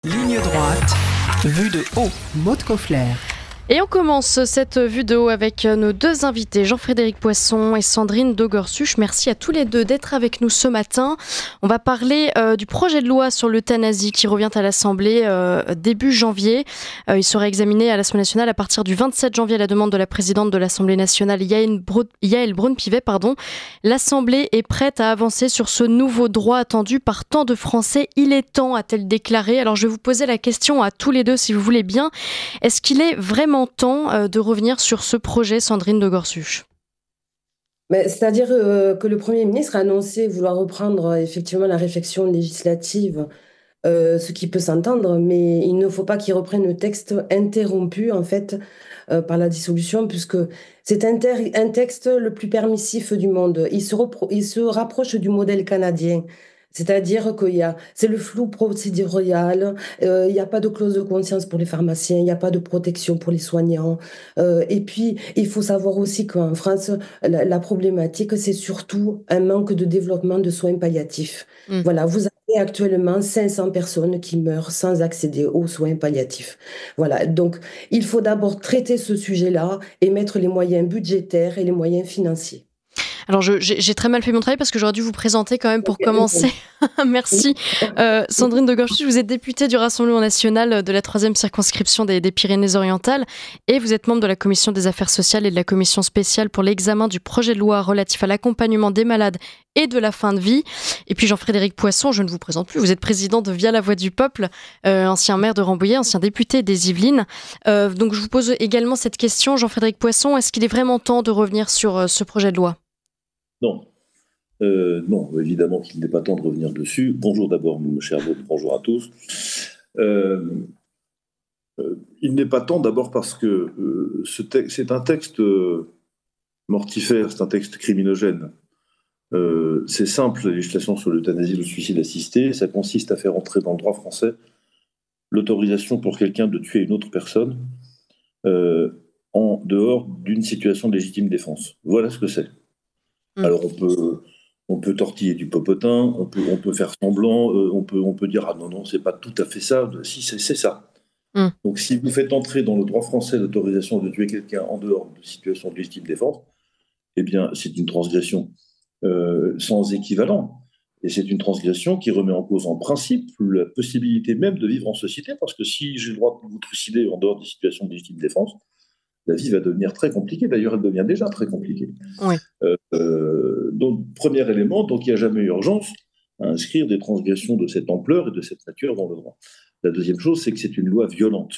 Ligne droite, vue de haut, Maud Koffler. Et on commence cette vue de haut avec nos deux invités, Jean-Frédéric Poisson et Sandrine Dogorsuch. Merci à tous les deux d'être avec nous ce matin. On va parler du projet de loi sur l'euthanasie qui revient à l'Assemblée début janvier. Il sera examiné à l'Assemblée nationale à partir du 27 janvier à la demande de la présidente de l'Assemblée nationale, Yaël Braun-Pivet. L'Assemblée est prête à avancer sur ce nouveau droit attendu par tant de Français. Il est temps, a-t-elle déclaré. Alors je vais vous poser la question à tous les deux si vous voulez bien. Est-ce qu'il est vraiment temps de revenir sur ce projet, Sandrine Dogorsuch? C'est-à-dire que le Premier ministre a annoncé vouloir reprendre effectivement la réflexion législative, ce qui peut s'entendre, mais il ne faut pas qu'il reprenne le texte interrompu en fait par la dissolution, puisque c'est un texte le plus permissif du monde. Il se rapproche du modèle canadien. C'est-à-dire c'est le flou procédural, il n'y a pas de clause de conscience pour les pharmaciens, il n'y a pas de protection pour les soignants. Et puis, il faut savoir aussi qu'en France, la problématique, c'est surtout un manque de développement de soins palliatifs. Voilà, vous avez actuellement 500 personnes qui meurent sans accéder aux soins palliatifs. Voilà, donc il faut d'abord traiter ce sujet-là et mettre les moyens budgétaires et les moyens financiers. Alors j'ai très mal fait mon travail parce que j'aurais dû vous présenter quand même pour commencer. Merci. Sandrine Dogorsuch, vous êtes députée du Rassemblement national de la 3e circonscription des Pyrénées-Orientales et vous êtes membre de la Commission des affaires sociales et de la Commission spéciale pour l'examen du projet de loi relatif à l'accompagnement des malades et de la fin de vie. Et puis Jean-Frédéric Poisson, je ne vous présente plus, vous êtes président de Via la Voix du Peuple, ancien maire de Rambouillet, ancien député des Yvelines. Donc je vous pose également cette question, Jean-Frédéric Poisson, est-ce qu'il est vraiment temps de revenir sur ce projet de loi ? Non. Non, évidemment qu'il n'est pas temps de revenir dessus. Bonjour d'abord, mon cher Maud, bonjour à tous. Il n'est pas temps d'abord parce que c'est un texte mortifère, c'est un texte criminogène. C'est simple, la législation sur l'euthanasie, le suicide assisté, ça consiste à faire entrer dans le droit français l'autorisation pour quelqu'un de tuer une autre personne en dehors d'une situation de légitime défense. Voilà ce que c'est. Alors on peut tortiller du popotin, on peut faire semblant, on peut dire ah non c'est pas tout à fait ça. Si c'est ça. Donc si vous faites entrer dans le droit français l'autorisation de tuer quelqu'un en dehors de situation de légitime défense, eh bien c'est une transgression sans équivalent. Et c'est une transgression qui remet en cause en principe la possibilité même de vivre en société, parce que si j'ai le droit de vous trucider en dehors des situations de légitime défense, la vie va devenir très compliquée. D'ailleurs, elle devient déjà très compliquée. Oui. Donc, premier élément, donc il n'y a jamais urgence à inscrire des transgressions de cette ampleur et de cette nature dans le droit. La deuxième chose, c'est que c'est une loi violente.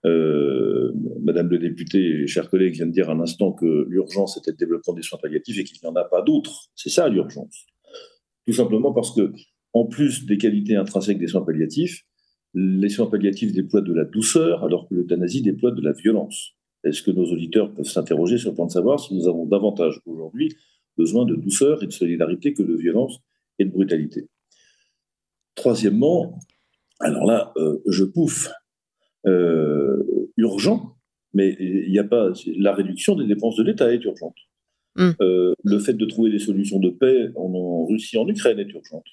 Madame le député, chers collègues, vient de dire à l'instant que l'urgence était le développement des soins palliatifs et qu'il n'y en a pas d'autres. C'est ça l'urgence. Tout simplement parce que, en plus des qualités intrinsèques des soins palliatifs, les soins palliatifs déploient de la douceur, alors que l'euthanasie déploie de la violence. Est-ce que nos auditeurs peuvent s'interroger sur le point de savoir si nous avons davantage aujourd'hui besoin de douceur et de solidarité que de violence et de brutalité? Troisièmement, alors là, je pouffe, urgent, mais il n'y a pas. La réduction des dépenses de l'État est urgente. Le fait de trouver des solutions de paix en Russie, en Ukraine est urgente.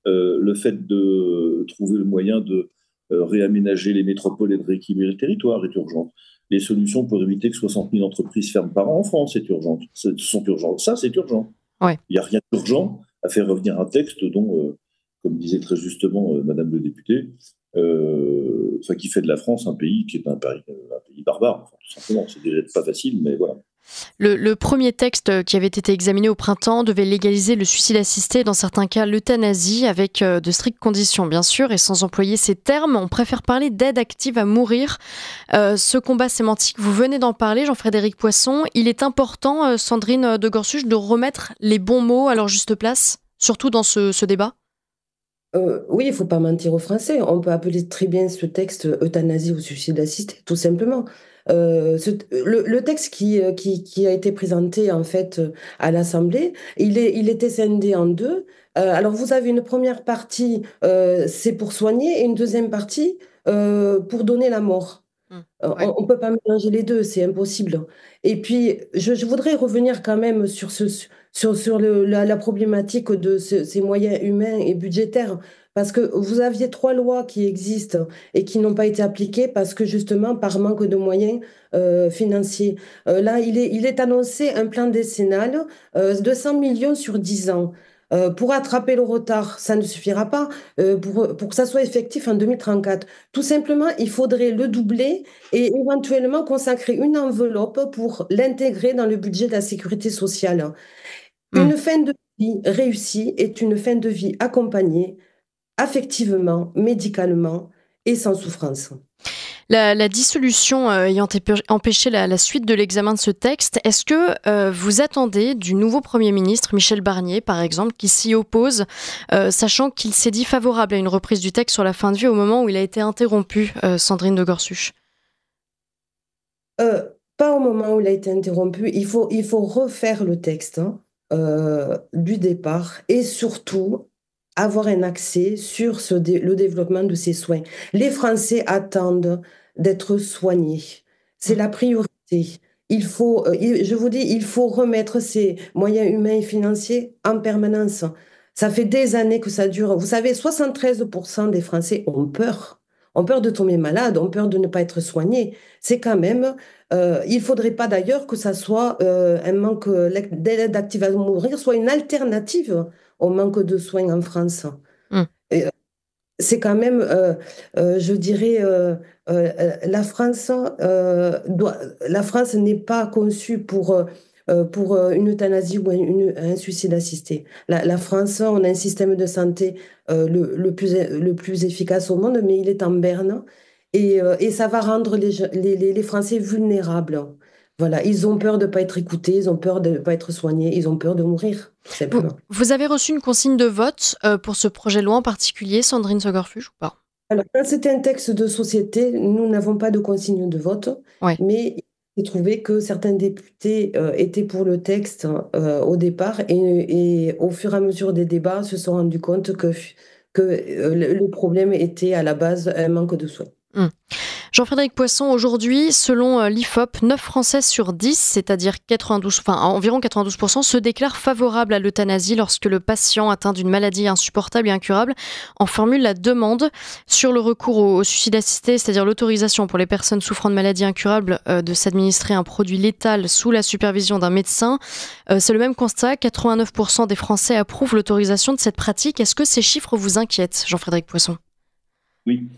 Le fait de trouver le moyen de réaménager les métropoles et de rééquilibrer le territoire est urgente. Les solutions pour éviter que 60 000 entreprises ferment par an en France sont urgentes. Ça, c'est urgent. Ouais. Il n'y a rien d'urgent à faire revenir un texte dont, comme disait très justement Madame le député, qui fait de la France un pays qui est un pays barbare, tout simplement. C'est déjà pas facile, mais voilà. Le premier texte qui avait été examiné au printemps devait légaliser le suicide assisté, dans certains cas l'euthanasie, avec de strictes conditions bien sûr, et sans employer ces termes. On préfère parler d'aide active à mourir. Ce combat sémantique, vous venez d'en parler, Jean-Frédéric Poisson. Il est important, Sandrine Dogorsuch, de remettre les bons mots à leur juste place, surtout dans ce débat. Oui, il ne faut pas mentir aux Français. On peut appeler très bien ce texte euthanasie ou suicide assisté, tout simplement. Le texte qui a été présenté en fait à l'Assemblée, il était scindé en deux. Alors vous avez une première partie, c'est pour soigner, et une deuxième partie pour donner la mort. Ouais. On ne peut pas mélanger les deux, c'est impossible. Et puis, je voudrais revenir quand même sur la problématique de ces moyens humains et budgétaires. Parce que vous aviez 3 lois qui existent et qui n'ont pas été appliquées parce que justement par manque de moyens financiers. Là, il est annoncé un plan décennal de 100 millions sur 10 ans. Pour rattraper le retard, ça ne suffira pas pour que ça soit effectif en 2034. Tout simplement, il faudrait le doubler et éventuellement consacrer une enveloppe pour l'intégrer dans le budget de la sécurité sociale. Hmm. Une fin de vie réussie est une fin de vie accompagnée affectivement, médicalement et sans souffrance. La dissolution ayant empêché la suite de l'examen de ce texte, est-ce que vous attendez du nouveau Premier ministre, Michel Barnier, par exemple, qui s'y oppose, sachant qu'il s'est dit favorable à une reprise du texte sur la fin de vie au moment où il a été interrompu, Sandrine de Gorsuch? Pas au moment où il a été interrompu. Il faut refaire le texte du départ et surtout avoir un accès sur le développement de ces soins. Les Français attendent d'être soignés. C'est la priorité. Je vous dis, il faut remettre ces moyens humains et financiers en permanence. Ça fait des années que ça dure. Vous savez, 73% des Français ont peur. Ont peur de tomber malade, ont peur de ne pas être soignés. C'est quand même il ne faudrait pas d'ailleurs que ça soit un manque d'aide active à mourir, soit une alternative au manque de soins en France. Hmm. Et, c'est quand même, je dirais, la France, la France n'est pas conçue pour une euthanasie ou un suicide assisté. La France, on a un système de santé le plus efficace au monde, mais il est en berne et ça va rendre les Français vulnérables. Voilà, ils ont peur de ne pas être écoutés, ils ont peur de ne pas être soignés, ils ont peur de mourir, tout Vous, simplement. vous avez reçu une consigne de vote pour ce projet de loi en particulier, Sandrine Sogorfuge, ou pas? Alors, quand c'est un texte de société, nous n'avons pas de consigne de vote, Ouais. mais j'ai trouvé que certains députés étaient pour le texte au départ et au fur et à mesure des débats se sont rendus compte que le problème était à la base un manque de soins. Hmm. Jean-Frédéric Poisson, aujourd'hui, selon l'IFOP, 9 Français sur 10, c'est-à-dire environ 92%, se déclarent favorables à l'euthanasie lorsque le patient atteint d'une maladie insupportable et incurable en formule la demande. Sur le recours au suicide assisté, c'est-à-dire l'autorisation pour les personnes souffrant de maladies incurables de s'administrer un produit létal sous la supervision d'un médecin, c'est le même constat. 89% des Français approuvent l'autorisation de cette pratique. Est-ce que ces chiffres vous inquiètent, Jean-Frédéric Poisson? Oui,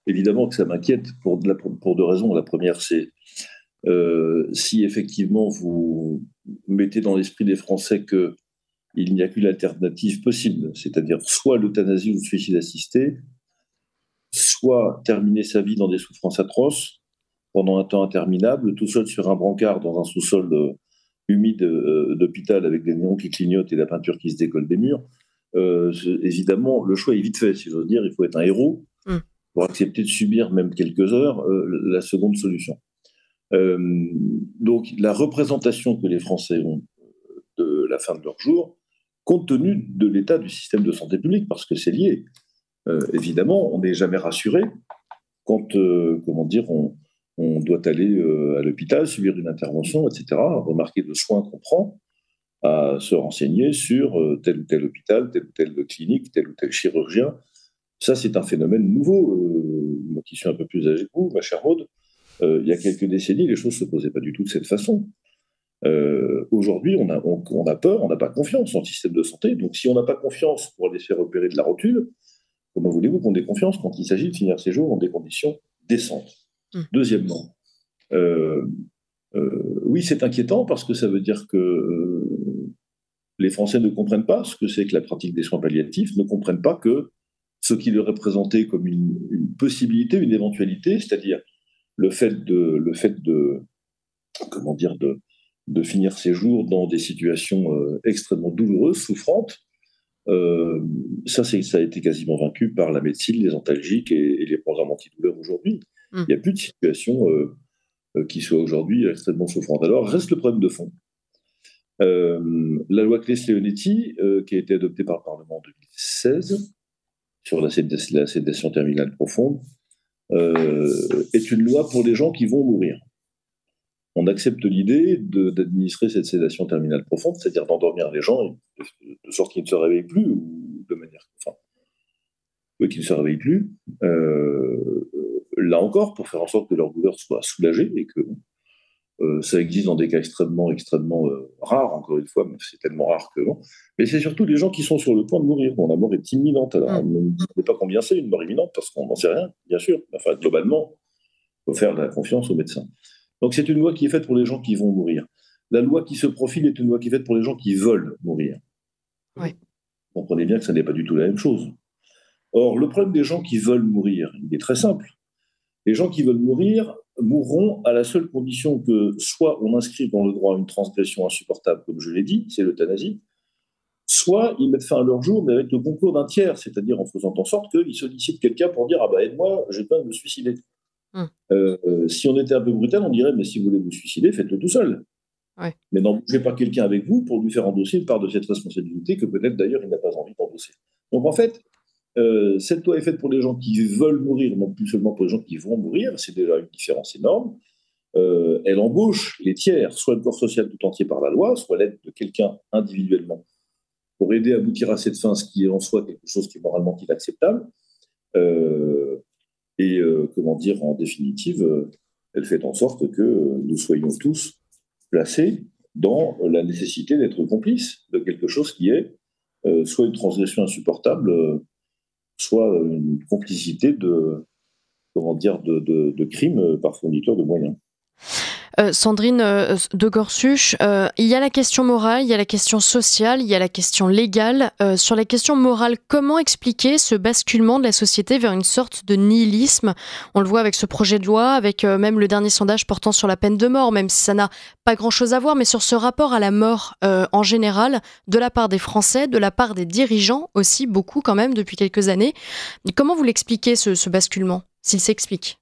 évidemment que ça m'inquiète pour 2 raisons. La première, c'est si effectivement vous mettez dans l'esprit des Français qu'il n'y a qu'une alternative possible, c'est-à-dire soit l'euthanasie ou le suicide assisté, soit terminer sa vie dans des souffrances atroces pendant un temps interminable, tout seul sur un brancard dans un sous-sol humide d'hôpital avec des néons qui clignotent et la peinture qui se décolle des murs. Évidemment, le choix est vite fait, si j'ose dire. Il faut être un héros pour accepter de subir même quelques heures la seconde solution. Donc la représentation que les Français ont de la fin de leur jour, compte tenu de l'état du système de santé publique, parce que c'est lié. Évidemment, on n'est jamais rassuré quand, on doit aller à l'hôpital, subir une intervention, etc., remarquer le soin qu'on prend, à se renseigner sur tel ou tel hôpital, telle ou telle clinique, tel ou tel chirurgien. Ça, c'est un phénomène nouveau. Moi qui suis un peu plus âgé que vous, ma chère Maud, il y a quelques décennies, les choses ne se posaient pas du tout de cette façon. Aujourd'hui, on a peur, on n'a pas confiance en le système de santé. Donc, si on n'a pas confiance pour aller se faire opérer de la rotule, comment voulez-vous qu'on ait confiance quand il s'agit de finir ses jours dans des conditions décentes? Deuxièmement, oui, c'est inquiétant parce que ça veut dire que les Français ne comprennent pas ce que c'est que la pratique des soins palliatifs, ne comprennent pas que ce qui leur est présenté comme une possibilité, une éventualité, c'est-à-dire le fait de finir ses jours dans des situations extrêmement douloureuses, souffrantes, ça a été quasiment vaincu par la médecine, les antalgiques et les programmes antidouleurs aujourd'hui. Il n'y a plus de situation qui soit aujourd'hui extrêmement souffrante. Alors reste le problème de fond. La loi Claes-Leonetti, qui a été adoptée par le Parlement en 2016 sur la sédation terminale profonde, est une loi pour les gens qui vont mourir. on accepte l'idée d'administrer cette sédation terminale profonde, c'est-à-dire d'endormir les gens de sorte qu'ils ne se réveillent plus, ou de manière, enfin, qu'ils ne se réveillent plus. Là encore, pour faire en sorte que leur douleur soit soulagée et que ça existe dans des cas extrêmement rares, encore une fois, mais c'est tellement rare que non. Mais c'est surtout les gens qui sont sur le point de mourir, dont la mort est imminente. Alors, on ne sait pas combien c'est une mort imminente, parce qu'on n'en sait rien, bien sûr. Enfin, globalement, il faut faire de la confiance aux médecins. Donc, c'est une loi qui est faite pour les gens qui vont mourir. La loi qui se profile est une loi qui est faite pour les gens qui veulent mourir. Oui. Vous comprenez bien que ça n'est pas du tout la même chose. Or, le problème des gens qui veulent mourir, il est très simple. Les gens qui veulent mourir mourront à la seule condition que soit on inscrit dans le droit une transgression insupportable, comme je l'ai dit, c'est l'euthanasie, soit ils mettent fin à leur jour, mais avec le concours d'un tiers, c'est-à-dire en faisant en sorte qu'ils sollicitent quelqu'un pour dire « Ah bah aide-moi, j'ai peur de me suicider ». Si on était un peu brutal, on dirait « Mais si vous voulez vous suicider, faites-le tout seul ». Ouais. Mais n'embauchez pas quelqu'un avec vous pour lui faire endosser une part de cette responsabilité que peut-être d'ailleurs il n'a pas envie d'endosser. Donc en fait, cette loi est faite pour les gens qui veulent mourir, non plus seulement pour les gens qui vont mourir, c'est déjà une différence énorme. Elle embauche les tiers, soit le corps social tout entier par la loi, soit l'aide de quelqu'un individuellement, pour aider à aboutir à cette fin, ce qui est en soi quelque chose qui est moralement inacceptable. Comment dire, en définitive, elle fait en sorte que nous soyons tous placés dans la nécessité d'être complices de quelque chose qui est soit une transgression insupportable, soit une complicité de crimes par fourniture de moyens. Sandrine de Gorsuch, il y a la question morale, il y a la question sociale, il y a la question légale. Sur la question morale, comment expliquer ce basculement de la société vers une sorte de nihilisme ? On le voit avec ce projet de loi, avec même le dernier sondage portant sur la peine de mort, même si ça n'a pas grand-chose à voir, mais sur ce rapport à la mort en général, de la part des Français, de la part des dirigeants aussi, beaucoup quand même depuis quelques années. Comment vous l'expliquez ce basculement, s'il s'explique ?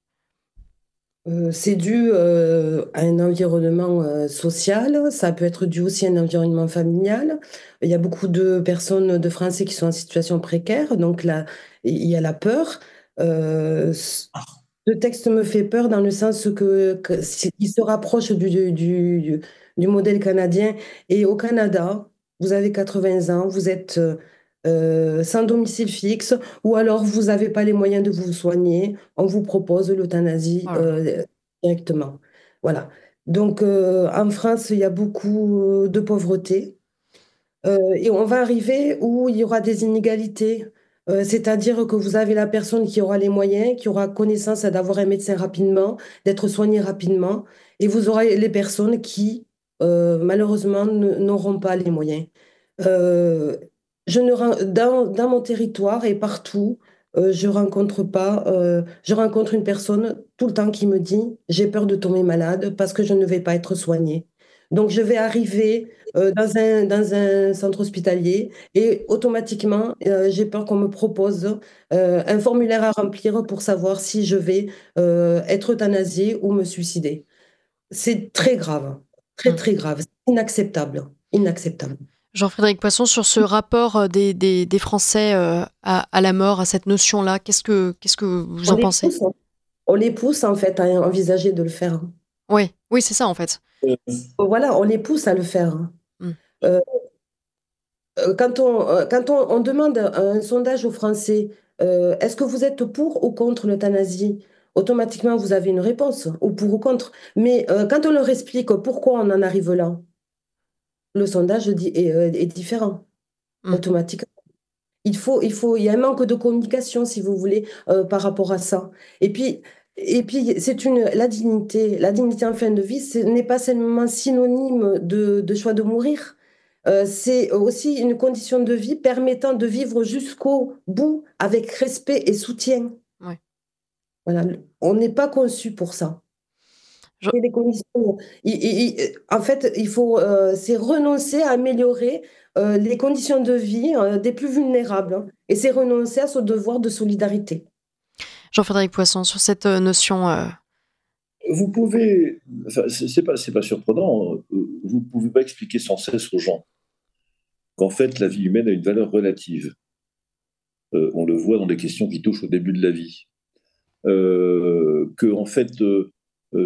C'est dû à un environnement social, ça peut être dû aussi à un environnement familial. Il y a beaucoup de personnes, de Français qui sont en situation précaire, donc là, il y a la peur. Ce texte me fait peur dans le sens il se rapproche du modèle canadien. Et au Canada, vous avez 80 ans, vous êtes sans domicile fixe, ou alors vous n'avez pas les moyens de vous soigner, on vous propose l'euthanasie directement. Voilà. Donc en France, il y a beaucoup de pauvreté. Et on va arriver où il y aura des inégalités. C'est-à-dire que vous avez la personne qui aura les moyens, qui aura connaissance d'avoir un médecin rapidement, d'être soigné rapidement, et vous aurez les personnes qui, malheureusement, n'auront pas les moyens. Euh, dans mon territoire et partout, je rencontre une personne tout le temps qui me dit, j'ai peur de tomber malade parce que je ne vais pas être soignée. Donc, je vais arriver dans un centre hospitalier et automatiquement, j'ai peur qu'on me propose un formulaire à remplir pour savoir si je vais être euthanasiée ou me suicider. C'est très grave, très, très grave. C'est inacceptable, inacceptable. Jean-Frédéric Poisson, sur ce rapport des Français à la mort, à cette notion-là, qu'est-ce que vous en pensez ? On les pousse en fait à envisager de le faire. Oui, c'est ça en fait. Voilà, on les pousse à le faire. Euh, quand on demande un sondage aux Français, est-ce que vous êtes pour ou contre l'euthanasie? Automatiquement, vous avez une réponse, ou pour ou contre. Mais quand on leur explique pourquoi on en arrive là, le sondage est différent, automatiquement. Il y a un manque de communication, si vous voulez, par rapport à ça. Et puis la dignité. La dignité en fin de vie, ce n'est pas seulement synonyme de choix de mourir. C'est aussi une condition de vie permettant de vivre jusqu'au bout avec respect et soutien. Ouais. Voilà. On n'est pas conçu pour ça. Les conditions, en fait, c'est renoncer à améliorer les conditions de vie des plus vulnérables, hein, et c'est renoncer à ce devoir de solidarité. Jean-Frédéric Poisson, sur cette notion. Vous pouvez, enfin, c'est pas surprenant, vous ne pouvez pas expliquer sans cesse aux gens qu'en fait la vie humaine a une valeur relative. On le voit dans les questions qui touchent au début de la vie. Que en fait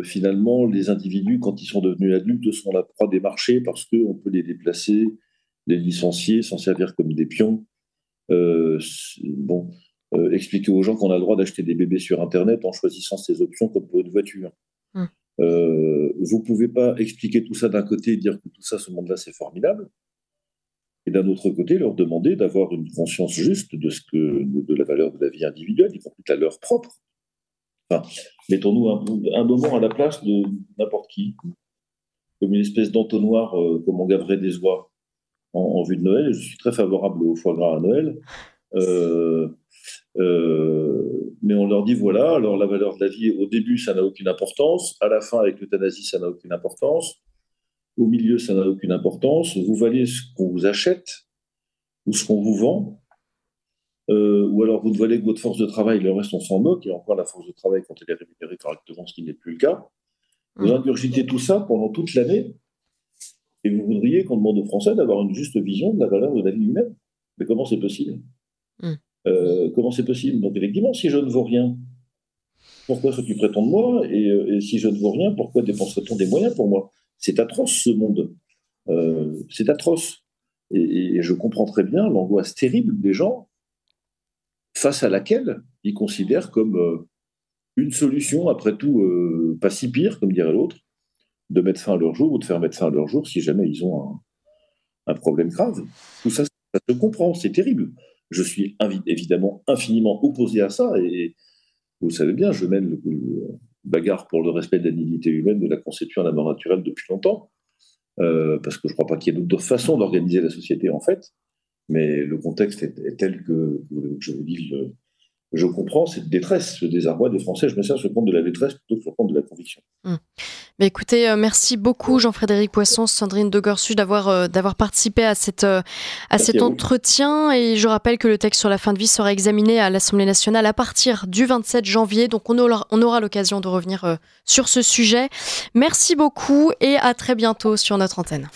finalement, les individus, quand ils sont devenus adultes, sont la proie des marchés parce qu'on peut les déplacer, les licencier, s'en servir comme des pions. Bon, expliquer aux gens qu'on a le droit d'acheter des bébés sur Internet en choisissant ces options comme pour une voiture. Vous ne pouvez pas expliquer tout ça d'un côté et dire que tout ça, ce monde-là, c'est formidable. Et d'un autre côté, leur demander d'avoir une conscience juste de la valeur de la vie individuelle, y compris de la leur propre. Enfin, mettons-nous un moment à la place de n'importe qui, comme une espèce d'entonnoir, comme on gaverait des oies en vue de Noël. Je suis très favorable au foie gras à Noël. Mais on leur dit voilà, alors la valeur de la vie, au début, ça n'a aucune importance. À la fin, avec l'euthanasie, ça n'a aucune importance. Au milieu, ça n'a aucune importance. Vous valez ce qu'on vous achète ou ce qu'on vous vend. Ou alors vous ne valez que votre force de travail, le reste on s'en moque, et encore la force de travail quand elle est rémunérée correctement, ce qui n'est plus le cas. Vous ingurgitez tout ça pendant toute l'année, et vous voudriez qu'on demande aux Français d'avoir une juste vision de la valeur de la vie humaine. Mais comment c'est possible Comment c'est possible? Donc effectivement, si je ne vaux rien, pourquoi s'occuperait-on de moi, et si je ne vaux rien, pourquoi dépenserait-on des moyens pour moi? C'est atroce ce monde. C'est atroce. Et je comprends très bien l'angoisse terrible des gens face à laquelle ils considèrent comme une solution, après tout, pas si pire, comme dirait l'autre, de mettre fin à leur jour ou de faire mettre fin à leur jour si jamais ils ont un problème grave. Tout ça, ça se comprend, c'est terrible. Je suis évidemment infiniment opposé à ça, et vous le savez bien, je mène le bagarre pour le respect de la dignité humaine, de la conception à la mort naturelle depuis longtemps, parce que je ne crois pas qu'il y ait d'autre façon d'organiser la société, en fait. Mais le contexte est tel que, je vous dis, je comprends cette détresse, ce désarroi des Français. Je me sers sur le compte de la détresse plutôt que sur le compte de la conviction. Mais écoutez, merci beaucoup Jean-Frédéric Poisson, Sandrine de Gorsuch d'avoir participé à cet entretien. Et je rappelle que le texte sur la fin de vie sera examiné à l'Assemblée nationale à partir du 27 janvier. Donc on aura l'occasion de revenir sur ce sujet. Merci beaucoup et à très bientôt sur notre antenne.